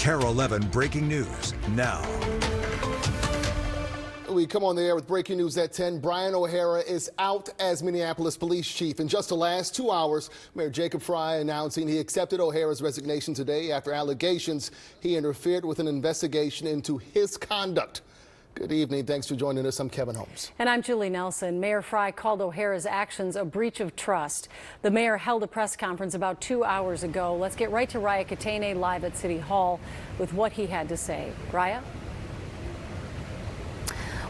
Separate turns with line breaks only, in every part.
KARE 11 breaking news now.
We come on the air with breaking news at 10. Brian O'Hara is out as Minneapolis police chief. In just the last 2 hours, Mayor Jacob Frey announcing he accepted O'Hara's resignation today after allegations he interfered with an investigation into his conduct. Good evening. Thanks for joining us. I'm Kevin Holmes.
And I'm Julie Nelson. Mayor Frey called O'Hara's actions a breach of trust. The mayor held a press conference about 2 hours ago. Let's get right to Raya Katene live at City Hall with what he had to say. Raya?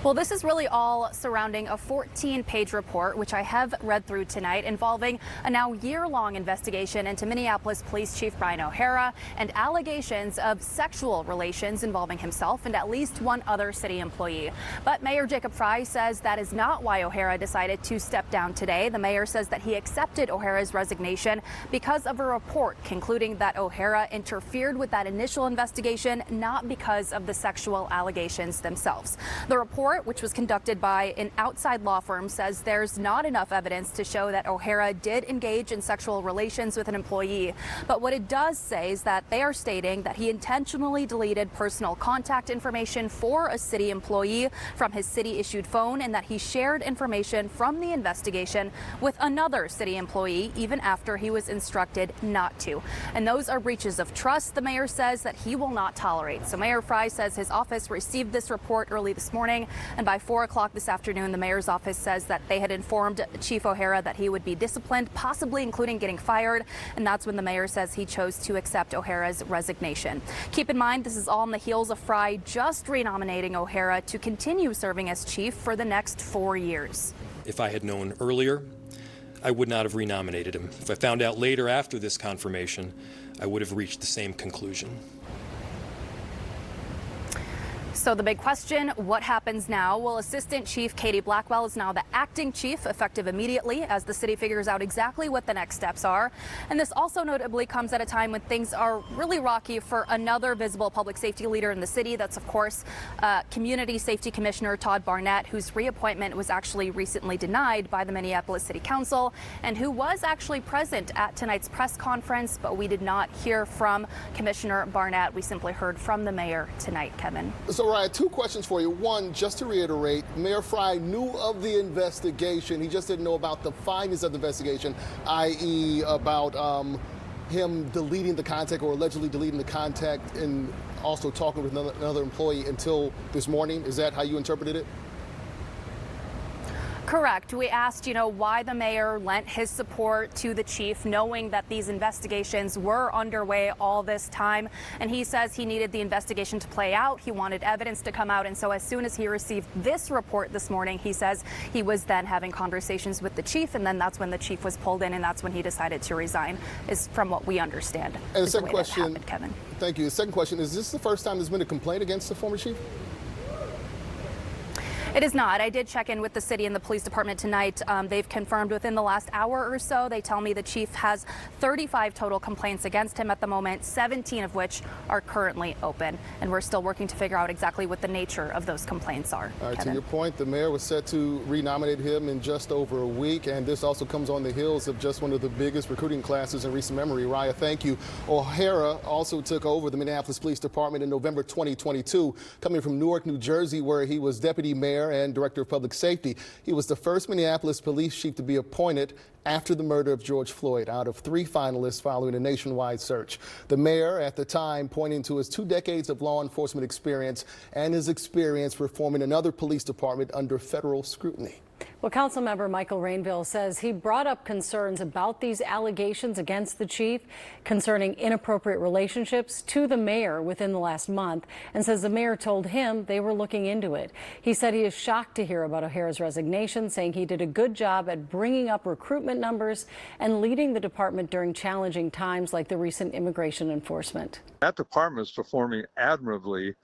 Well, this is really all surrounding a 14-page report, which I have read through tonight, involving a now year-long investigation into Minneapolis Police Chief Brian O'Hara and allegations of sexual relations involving himself and at least one other city employee. But Mayor Jacob Frey says that is not why O'Hara decided to step down today. The mayor says that he accepted O'Hara's resignation because of a report concluding that O'Hara interfered with that initial investigation, not because of the sexual allegations themselves. The report, which was conducted by an outside law firm, says there's not enough evidence to show that O'Hara did engage in sexual relations with an employee. But what it does say is that they are stating that he intentionally deleted personal contact information for a city employee from his city-issued phone, and that he shared information from the investigation with another city employee even after he was instructed not to. And those are breaches of trust, the mayor says, that he will not tolerate. So Mayor Frey says his office received this report early this morning, and by 4 o'clock this afternoon, the mayor's office says that they had informed Chief O'Hara that he would be disciplined, possibly including getting fired. And that's when the mayor says he chose to accept O'Hara's resignation. Keep in mind, this is all on the heels of Frey just renominating O'Hara to continue serving as chief for the next 4 years.
If I had known earlier, I would not have renominated him. If I found out later after this confirmation, I would have reached the same conclusion.
So the big question, what happens now? Well, Assistant Chief Katie Blackwell is now the acting chief, effective immediately, as the city figures out exactly what the next steps are. And this also notably comes at a time when things are really rocky for another visible public safety leader in the city. That's, of course, Community Safety Commissioner Todd Barnett, whose reappointment was actually recently denied by the Minneapolis City Council, and who was actually present at tonight's press conference. But we did not hear from Commissioner Barnett. We simply heard from the mayor tonight, Kevin.
So, Ryan, 2 questions for you. One, just to reiterate, Mayor Frey knew of the investigation. He just didn't know about the findings of the investigation, i.e. about him deleting the contact or allegedly deleting the contact and also talking with another employee until this morning. Is that how you interpreted it?
Correct. We asked, why the mayor lent his support to the chief, knowing that these investigations were underway all this time. And he says he needed the investigation to play out. He wanted evidence to come out. And so as soon as he received this report this morning, he says he was then having conversations with the chief. And then that's when the chief was pulled in, and that's when he decided to resign, is from what we understand.
And the second question,
Kevin.
Thank you. The second question, is this the first time there's been a complaint against the former chief?
It is not. I did check in with the city and the police department tonight. They've confirmed within the last hour or so. They tell me the chief has 35 total complaints against him at the moment, 17 of which are currently open. And we're still working to figure out exactly what the nature of those complaints are.
All right,
Kevin.
to your point, the mayor was set to renominate him in just over a week, and this also comes on the heels of just one of the biggest recruiting classes in recent memory. Raya, thank you. O'Hara also took over the Minneapolis Police Department in November 2022, coming from Newark, New Jersey, where he was deputy mayor and director of public safety. He was the first Minneapolis police chief to be appointed after the murder of George Floyd, out of 3 finalists following a nationwide search. The mayor at the time pointing to his 2 decades of law enforcement experience and his experience reforming another police department under federal scrutiny.
Well, Councilmember Michael Rainville says he brought up concerns about these allegations against the chief concerning inappropriate relationships to the mayor within the last month, and says the mayor told him they were looking into it. He said he is shocked to hear about O'Hara's resignation, saying he did a good job at bringing up recruitment numbers and leading the department during challenging times like the recent immigration enforcement.
That department is performing admirably.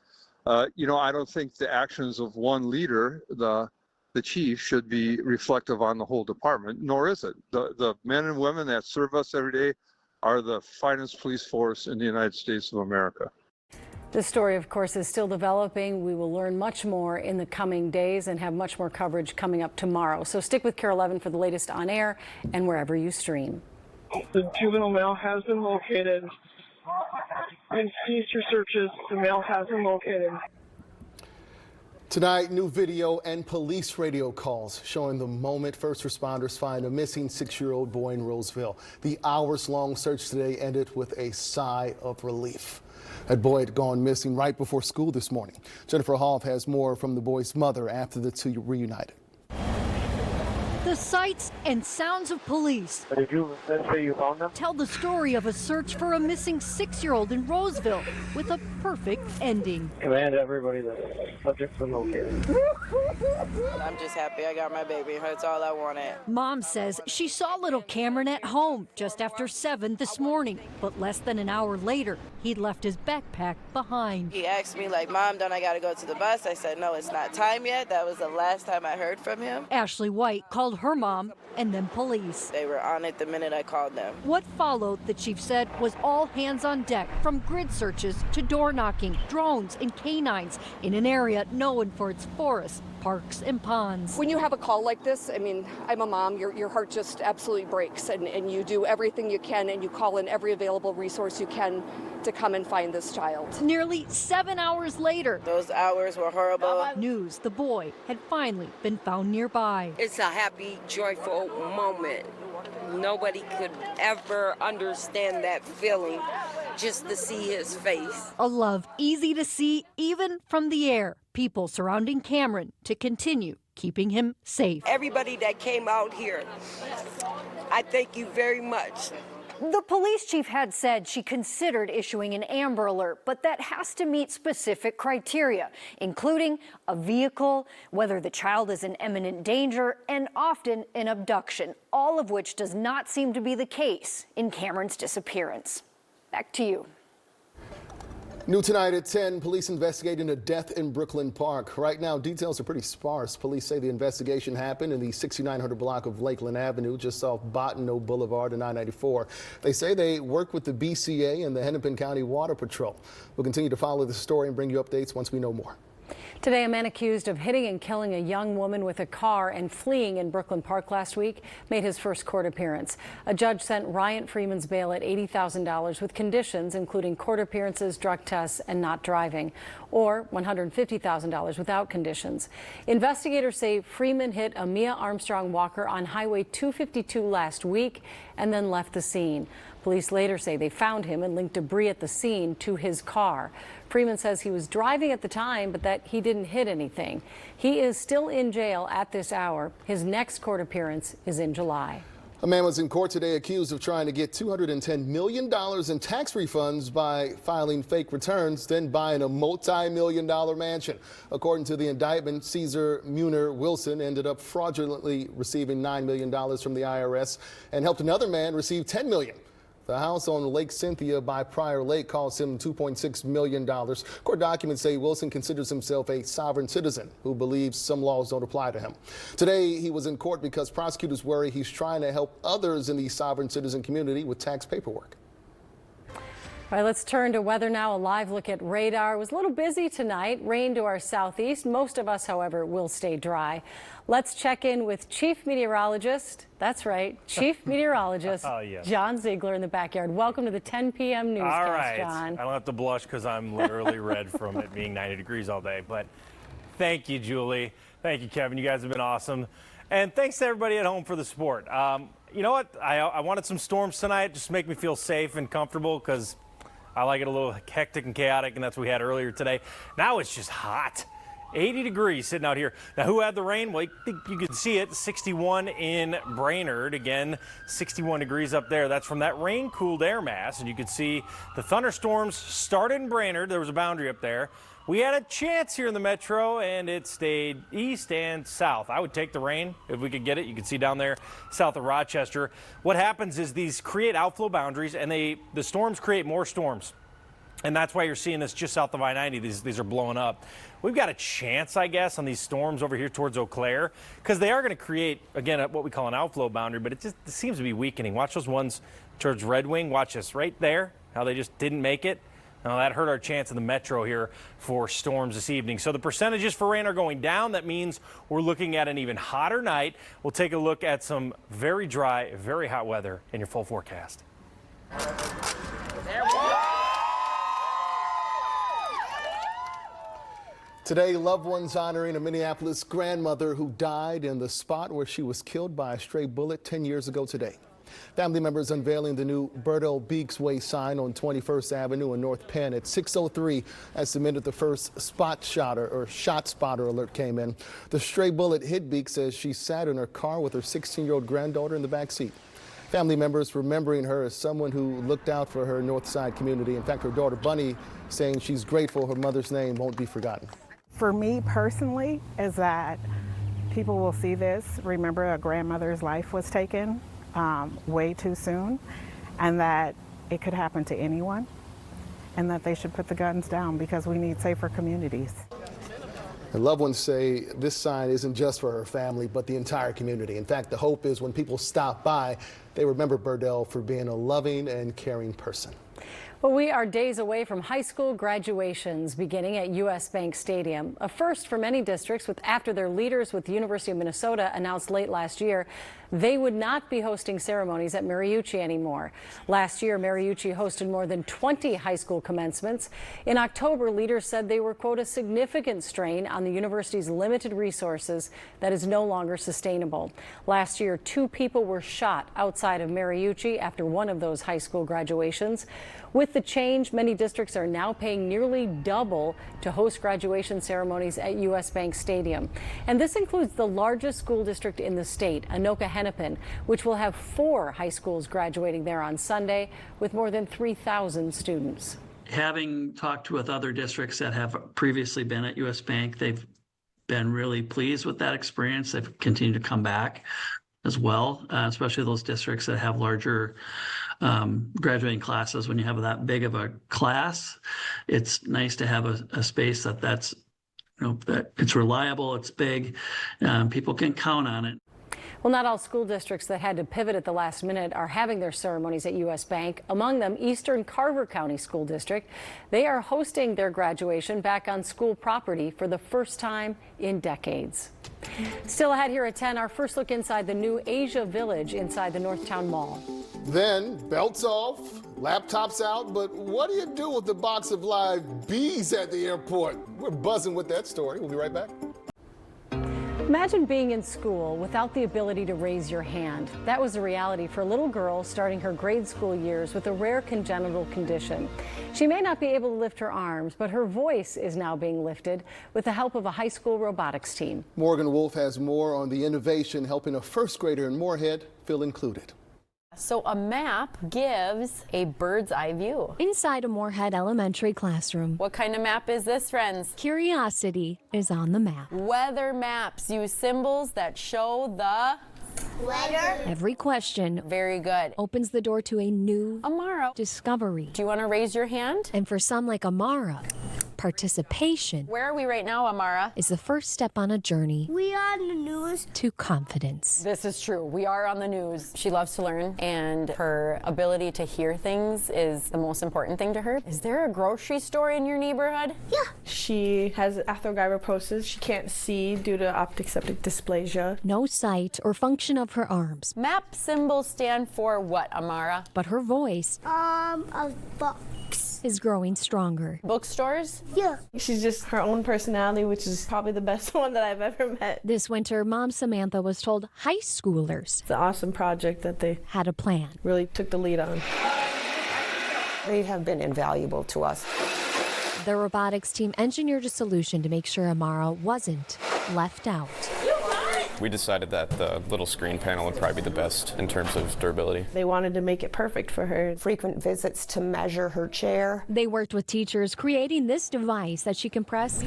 I don't think the actions of one leader, the chief, should be reflective on the whole department, nor is it. The men and women that serve us every day are the finest police force in the United States of America.
This story, of course, is still developing. We will learn much more in the coming days and have much more coverage coming up tomorrow. So stick with KARE 11 for the latest on air and wherever you stream.
The juvenile male has been located. And future searches, the male has been located.
Tonight, new video and police radio calls showing the moment first responders find a missing 6-year-old boy in Roseville. The hours-long search today ended with a sigh of relief. That boy had gone missing right before school this morning. Jennifer Hoff has more from the boy's mother after the two reunited.
The sights and sounds of police
Did you say you found them?
tell the story of a search for a missing 6-year-old in Roseville with a perfect ending.
Command everybody the subject's been located.
I'm just happy I got my baby. That's all I wanted.
Mom says she saw little Cameron at home just after 7 this morning, but less than an hour later, he'd left his backpack behind.
He asked me, like, Mom, don't I got to go to the bus? I said, no, it's not time yet. That was the last time I heard from him.
Ashley White called her mom and then police.
They were on it the minute I called them.
What followed, the chief said, was all hands on deck, from grid searches to door knocking, drones and canines in an area known for its forests, parks and ponds.
When you have a call like this, I mean, I'm a mom, your heart just absolutely breaks, and you do everything you can, and you call in every available resource you can to come and find this child.
Nearly 7 hours later,
Those hours were horrible.
news the boy had finally been found nearby.
It's a happy, joyful moment. Nobody could ever understand that feeling just to see his face.
A love easy to see even from the air. People surrounding Cameron to continue keeping him safe.
Everybody that came out here, I thank you very much.
The police chief had said she considered issuing an Amber Alert, but that has to meet specific criteria, including a vehicle, whether the child is in imminent danger, and often an abduction, all of which does not seem to be the case in Cameron's disappearance. Back to you.
New tonight at 10, police investigating a death in Brooklyn Park. Right now, details are pretty sparse. Police say the investigation happened in the 6900 block of Lakeland Avenue, just off Bottineau Boulevard and I-94. They say they work with the BCA and the Hennepin County Water Patrol. We'll continue to follow the story and bring you updates once we know more.
Today, a man accused of hitting and killing a young woman with a car and fleeing in Brooklyn Park last week made his first court appearance. A judge sent Ryan Freeman's bail at $80,000 with conditions including court appearances, drug tests, and not driving, or $150,000 without conditions. Investigators say Freeman hit Amia Armstrong Walker on Highway 252 last week and then left the scene. Police later say they found him and linked debris at the scene to his car. Freeman says he was driving at the time, but that he didn't hit anything. He is still in jail at this hour. His next court appearance is in July.
A man was in court today accused of trying to get $210 million in tax refunds by filing fake returns, then buying a multi-million-dollar mansion. According to the indictment, Caesar Muner Wilson ended up fraudulently receiving $9 million from the IRS and helped another man receive $10 million. The house on Lake Cynthia by Prior Lake cost him $2.6 million. Court documents say Wilson considers himself a sovereign citizen who believes some laws don't apply to him. Today, he was in court because prosecutors worry he's trying to help others in the sovereign citizen community with tax paperwork.
All right, let's turn to weather now. A live look at radar. It was a little busy tonight. Rain to our southeast. Most of us, however, will stay dry. Let's check in with Chief Meteorologist. That's right, Chief Meteorologist John Ziegler in the backyard. Welcome to the 10 p.m. newscast,
all right.
John.
I don't have to blush because I'm literally red from it being 90 degrees all day. But thank you, Julie. Thank you, Kevin. You guys have been awesome. And thanks to everybody at home for the support. You know what? I wanted some storms tonight just to make me feel safe and comfortable because I like it a little hectic and chaotic, and that's what we had earlier today. Now it's just hot. 80 degrees sitting out here. Now, who had the rain? Well, you can see it, 61 in Brainerd. Again, 61 degrees up there. That's from that rain-cooled air mass, and you can see the thunderstorms started in Brainerd. There was a boundary up there. We had a chance here in the metro, and it stayed east and south. I would take the rain if we could get it. You can see down there south of Rochester. What happens is these create outflow boundaries, and the storms create more storms. And that's why you're seeing this just south of I-90. These are blowing up. We've got a chance, I guess, on these storms over here towards Eau Claire, because they are going to create, again, what we call an outflow boundary, but it seems to be weakening. Watch those ones towards Red Wing. Watch this right there, how they just didn't make it. Now, that hurt our chance in the metro here for storms this evening. So the percentages for rain are going down. That means we're looking at an even hotter night. We'll take a look at some very dry, very hot weather in your full forecast.
There we go.
Today, loved ones honoring a Minneapolis grandmother who died in the spot where she was killed by a stray bullet 10 years ago today. Family members unveiling the new Bertel Beeks Way sign on 21st Avenue in North Penn at 6:03 as the minute the first shot spotter alert came in. The stray bullet hit Beeks as she sat in her car with her 16-year-old granddaughter in the back seat. Family members remembering her as someone who looked out for her North Side community. In fact, her daughter Bunny saying she's grateful her mother's name won't be forgotten.
For me personally, is that people will see this, remember a grandmother's life was taken way too soon, and that it could happen to anyone, and that they should put the guns down because we need safer communities.
Her loved ones say this sign isn't just for her family, but the entire community. In fact, the hope is when people stop by, they remember Bertel for being a loving and caring person.
Well, we are days away from high school graduations beginning at U.S. Bank Stadium. A first for many districts after their leaders with the University of Minnesota announced late last year they would not be hosting ceremonies at Mariucci anymore. Last year, Mariucci hosted more than 20 high school commencements. In October, leaders said they were, quote, a significant strain on the university's limited resources that is no longer sustainable. Last year, 2 people were shot outside of Mariucci after one of those high school graduations. With the change, many districts are now paying nearly double to host graduation ceremonies at U.S. Bank Stadium. And this includes the largest school district in the state, Anoka-Hennepin, which will have 4 high schools graduating there on Sunday with more than 3,000 students.
Having talked with other districts that have previously been at U.S. Bank, they've been really pleased with that experience. They've continued to come back as well, especially those districts that have larger graduating classes. When you have that big of a class, it's nice to have a space that's, that it's reliable, it's big, people can count on it.
Well, not all school districts that had to pivot at the last minute are having their ceremonies at U.S. Bank. Among them, Eastern Carver County School District. They are hosting their graduation back on school property for the first time in decades. Still ahead here at 10, our first look inside the new Asia Village inside the Northtown Mall.
Then, belts off, laptops out, but what do you do with the box of live bees at the airport? We're buzzing with that story. We'll be right back.
Imagine being in school without the ability to raise your hand. That was a reality for a little girl starting her grade school years with a rare congenital condition. She may not be able to lift her arms, but her voice is now being lifted with the help of a high school robotics team. Morgan Wolf has more on the innovation helping a first grader in Moorhead feel included.
So a map gives a bird's eye view.
Inside a Moorhead Elementary classroom.
What kind of map is this, friends?
Curiosity is on the map.
Weather maps use symbols that show the weather.
Every question,
very good,
opens the door to a new
Amara
discovery.
Do you want to raise your hand?
And for some like Amara, participation.
Where are we right now, Amara?
Is the first step on a journey.
We are on the news.
To confidence.
This is true. We are on the news. She loves to learn, and her ability to hear things is the most important thing to her. Is there a grocery store in your neighborhood?
Yeah.
She has arthrogryposis. She can't see due to optic septic dysplasia.
No sight or function of her arms.
Map symbols stand for what, Amara?
But her voice.
A box.
Is growing stronger.
Bookstores?
Yeah.
She's just her own personality, which is probably the best one that I've ever met.
This winter, Mom Samantha was told high schoolers.
It's an awesome project that they
had a plan.
Really took the lead on.
They have been invaluable to us.
The robotics team engineered a solution to make sure Amara wasn't left out.
We decided that the little screen panel would probably be the best in terms of durability.
They wanted to make it perfect for her.
Frequent visits to measure her chair.
They worked with teachers creating this device that she can press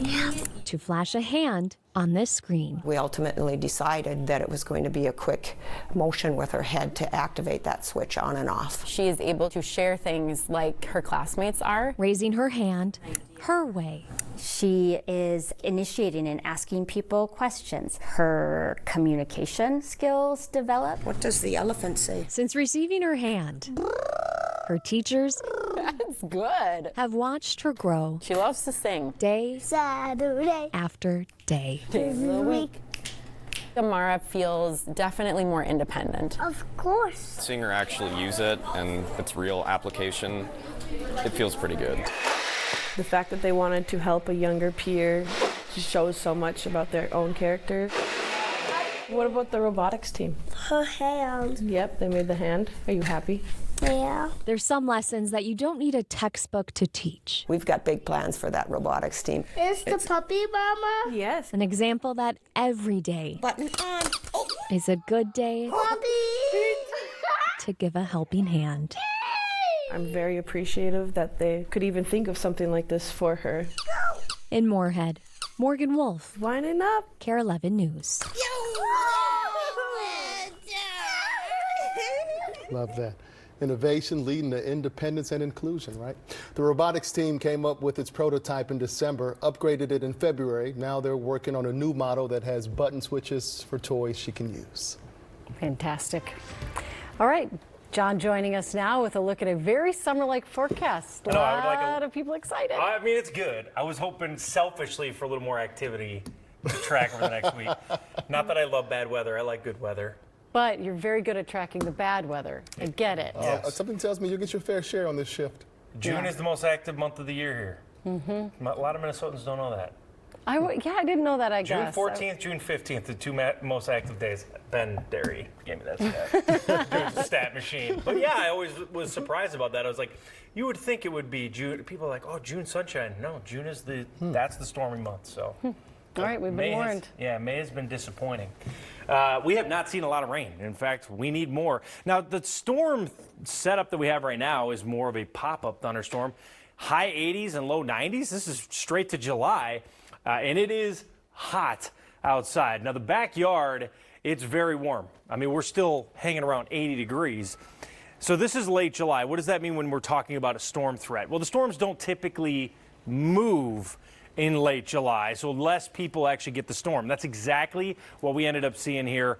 to flash a hand on this screen.
We ultimately decided that it was going to be a quick motion with her head to activate that switch on and off.
She is able to share things like her classmates are.
Raising her hand her way.
She is initiating and asking people questions. Her communication skills develop.
What does the elephant say?
Since receiving her hand, her teachers
That's good.
have watched her grow.
She loves to sing.
Day
Saturday
after day.
Days of the week. Amara feels definitely more independent.
Of course.
Seeing her actually use it and its real application, it feels pretty good.
The fact that they wanted to help a younger peer Just shows so much about their own character. What about the robotics team?
Her hand.
Yep, they made the hand. Are you happy?
Yeah.
There's some lessons that you don't need a textbook to teach.
We've got big plans for that robotics team.
Is the puppy mama?
Yes.
An example that every day
Button on. Oh.
is a good day
Puppy!
to give a helping hand.
I'm very appreciative that they could even think of something like this for her.
In Moorhead, Morgan Wolf,
Winding up.
KARE 11 News.
Love that. Innovation leading to independence and inclusion, right? The robotics team came up with its prototype in December, upgraded it in February. Now they're working on a new model that has button switches for toys she can use.
Fantastic. All right. John joining us now with a look at a very summer-like forecast. A lot of people excited.
I mean, it's good. I was hoping selfishly for a little more activity to track over the next week. Not that I love bad weather. I like good weather.
But you're very good at tracking the bad weather. I get it.
Something tells me you'll get your fair share on this shift.
June is the most active month of the year here.
Mm-hmm.
A lot of Minnesotans don't know that.
I didn't know that, I guess.
June 14th, June 15th, the two most active days. Ben Derry gave me that stat. Doing the stat machine. But yeah, I always was surprised about that. I was like, you would think it would be June. People are like, oh, June sunshine. No, June is that's the stormy month. So.
All right, we've been warned.
May has been disappointing. We have not seen a lot of rain. In fact, we need more. Now, the storm setup that we have right now is more of a pop-up thunderstorm. High 80s and low 90s. This is straight to July, and it is hot outside. Now, the backyard, it's very warm. I mean, we're still hanging around 80 degrees. So this is late July. What does that mean when we're talking about a storm threat? Well, the storms don't typically move in late July, so less people actually get the storm. That's exactly what we ended up seeing here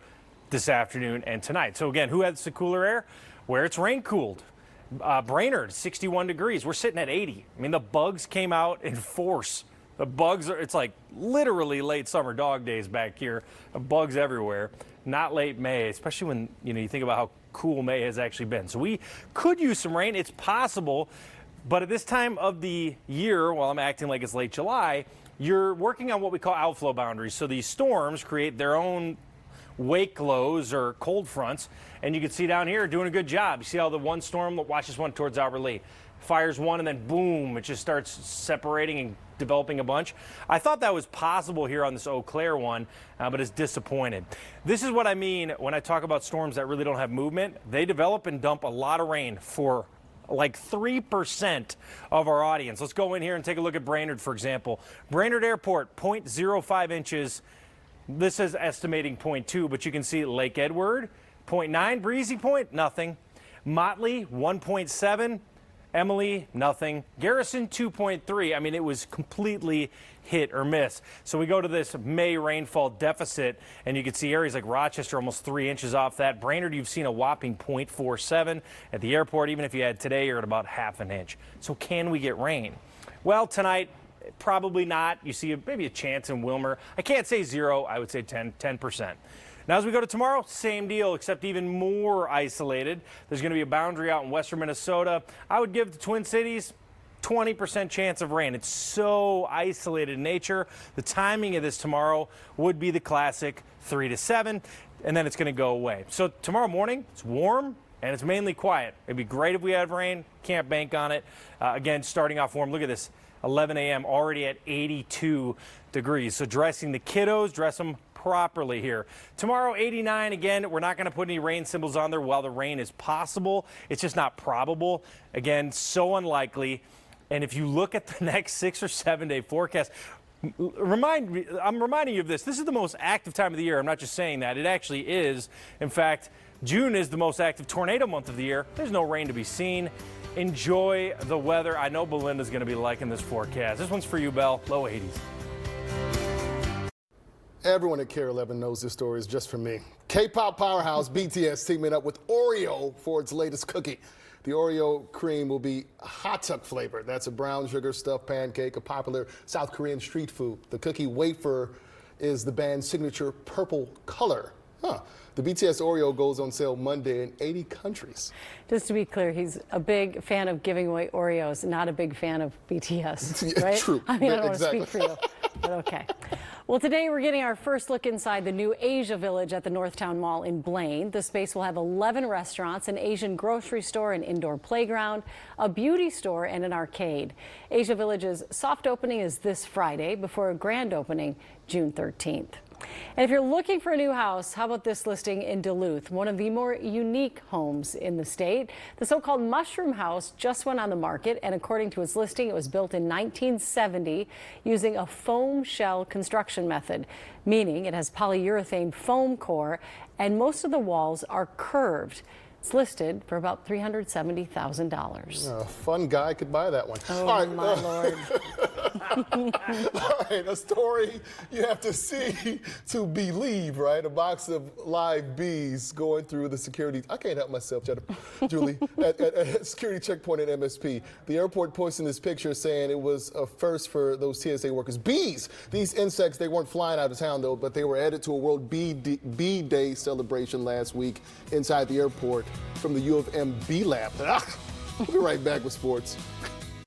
this afternoon and tonight. So again, who has the cooler air? Where it's rain cooled. Brainerd, 61 degrees. We're sitting at 80. I mean, the bugs came out in force. The bugs it's like literally late summer dog days back here. Bugs everywhere. Not late May, especially when you think about how cool May has actually been. So we could use some rain. It's possible. But at this time of the year, while I'm acting like it's late July, you're working on what we call outflow boundaries. So these storms create their own wake lows or cold fronts. And you can see down here doing a good job. You see how the one storm, watch this one towards Albert Lea, fires one and then boom, it just starts separating and developing a bunch. I thought that was possible here on this Eau Claire one, but it's disappointed. This is what I mean when I talk about storms that really don't have movement. They develop and dump a lot of rain for like 3% of our audience. Let's go in here and take a look at Brainerd, for example. Brainerd Airport, 0.05 inches. This is estimating 0.2, but you can see Lake Edward, 0.9. Breezy Point, nothing. Motley, 1.7. Emily, nothing. Garrison, 2.3. I mean, it was completely hit or miss. So we go to this May rainfall deficit, and you can see areas like Rochester almost 3 inches off that. Brainerd, you've seen a whopping 0.47. At the airport, even if you had today, you're at about ½ an inch. So can we get rain? Well, tonight, probably not. You see maybe a chance in Wilmer. I can't say 0. I would say 10%. Now, as we go to tomorrow, same deal, except even more isolated. There's going to be a boundary out in western Minnesota. I would give the Twin Cities 20% chance of rain. It's so isolated in nature. The timing of this tomorrow would be the classic 3 to 7, and then it's going to go away. So tomorrow morning, it's warm and it's mainly quiet. It'd be great if we had rain. Can't bank on it. Again, starting off warm. Look at this. 11 a.m. already at 82 degrees. So dressing the kiddos, dress them properly here. Tomorrow, 89 again. We're not going to put any rain symbols on there while the rain is possible. It's just not probable. Again, so unlikely. And if you look at the next 6 or 7 day forecast, I'm reminding you of this. This is the most active time of the year. I'm not just saying that. It actually is. In fact, June is the most active tornado month of the year. There's no rain to be seen. Enjoy the weather. I know Belinda's going to be liking this forecast. This one's for you, Belle. Low 80s.
Everyone at KARE 11 knows this story is just for me. K-pop powerhouse BTS teaming up with Oreo for its latest cookie. The Oreo cream will be hotteok flavored. That's a brown sugar stuffed pancake, a popular South Korean street food. The cookie wafer is the band's signature purple color. The BTS Oreo goes on sale Monday in 80 countries.
Just to be clear, he's a big fan of giving away Oreos, not a big fan of BTS, right?
True.
I mean, I don't
exactly.
want to speak for you. But okay. Well, today we're getting our first look inside the new Asia Village at the Northtown Mall in Blaine. The space will have 11 restaurants, an Asian grocery store, an indoor playground, a beauty store, and an arcade. Asia Village's soft opening is this Friday before a grand opening June 13th. And if you're looking for a new house, how about this listing in Duluth, one of the more unique homes in the state? The so-called Mushroom House just went on the market, and according to its listing, it was built in 1970 using a foam shell construction method, meaning it has polyurethane foam core and most of the walls are curved. It's listed for about $370,000.
A fun guy could buy that one.
Oh,
all right,
my Lord.
All right, a story you have to see to believe, right? A box of live bees going through the security. I can't help myself, Julie. at security checkpoint at MSP. The airport posting this picture saying it was a first for those TSA workers. Bees! These insects, they weren't flying out of town, though, but they were added to a World Bee Day celebration last week inside the airport from the U of M Bee Lab. We'll be right back with sports.